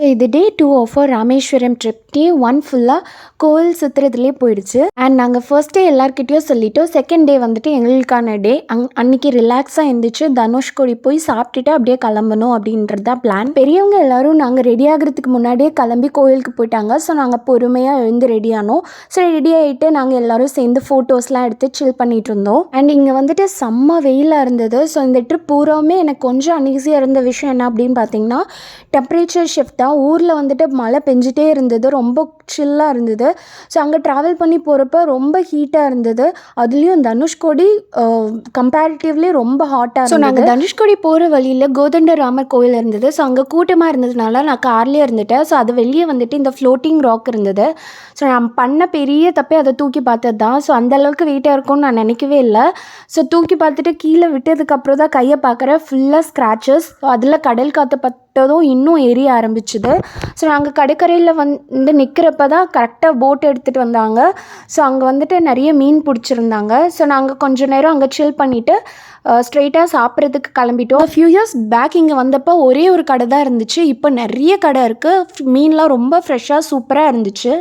இது டே 2 of Rameswaram trip. டே 1 ஃபுல்லாக கோவில் சுற்றுறதுலேயே போயிடுச்சு. அண்ட் நாங்கள் ஃபர்ஸ்ட் டே எல்லாருக்கிட்டையும் சொல்லிட்டோம். செகண்ட் டே வந்துட்டு எங்களுக்கான டே. அன்றைக்கி ரிலாக்ஸாக இருந்துச்சு. தனுஷ்கோடி போய் சாப்பிட்டுட்டு அப்படியே கிளம்பணும் அப்படின்றது தான் பிளான். பெரியவங்க எல்லோரும் நாங்கள் ரெடி ஆகிறதுக்கு முன்னாடியே கிளம்பி கோவிலுக்கு போயிட்டாங்க. ஸோ நாங்கள் பொறுமையாக எழுந்து ரெடி ஆனோம். ஸோ ரெடி ஆகிட்டு நாங்கள் எல்லோரும் சேர்ந்து ஃபோட்டோஸ்லாம் எடுத்து சில் பண்ணிகிட்டு இருந்தோம். அண்ட் இங்கே வந்துட்டு செம்ம வெயிலாக இருந்தது. ஸோ இந்த ட்ரிப் பூராவுமே எனக்கு கொஞ்சம் அன்ஈஸியாக இருந்த விஷயம் என்ன அப்படின்னு பார்த்தீங்கன்னா, டெம்பரேச்சர் ஷிஃப்ட் தான். ஊரில் வந்துட்டு மழை பெஞ்சிட்டே இருந்தது, ரொம்ப சில்லாக இருந்தது. ஸோ அங்கே ட்ராவல் பண்ணி போகிறப்ப ரொம்ப ஹீட்டாக இருந்தது. அதுலேயும் தனுஷ்கோடி கம்பேரிட்டிவ்லி ரொம்ப ஹாட்டாக இருந்தது. ஸோ நாங்கள் தனுஷ்கோடி போகிற வழியில் கோதண்ட ராமர் கோவில் இருந்தது. ஸோ அங்கே கூட்டமாக இருந்ததுனால நான் கார்லேயே இருந்துட்டேன். ஸோ அது வெளியே வந்துட்டு இந்த ஃப்ளோட்டிங் ராக் இருந்தது. ஸோ நான் பண்ண பெரிய தப்பே அதை தூக்கி பார்த்தது தான். ஸோ அந்தளவுக்கு வெயிட்டாக இருக்கும்னு நான் நினைக்கவே இல்லை. ஸோ தூக்கி பார்த்துட்டு கீழே விட்டதுக்கப்புறம் தான் கையை பார்க்குறேன், ஃபுல்லாக ஸ்க்ராச்சஸ். ஸோ அதில் கடல் காற்று பட்டதும் இன்னும் எரிய ஆரம்பிச்சுது. ஸோ நாங்கள் கடற்கரையில் வந்து நிற்கிறப்ப தான் கரெக்டாக போட் எடுத்துகிட்டு வந்தாங்க. ஸோ அங்கே வந்துட்டு நிறைய மீன் பிடிச்சிருந்தாங்க. ஸோ நாங்கள் கொஞ்சம் நேரம் அங்கே சில் பண்ணிவிட்டு ஸ்ட்ரெயிட்டாக சாப்பிட்றதுக்கு கிளம்பிட்டோம். ஃபியூ இயர்ஸ் பேக் இங்கே வந்தப்போ ஒரே ஒரு கடை தான் இருந்துச்சு. இப்போ நிறைய கடை இருக்குது. மீன்லாம் ரொம்ப ஃப்ரெஷ்ஷாக சூப்பராக இருந்துச்சு.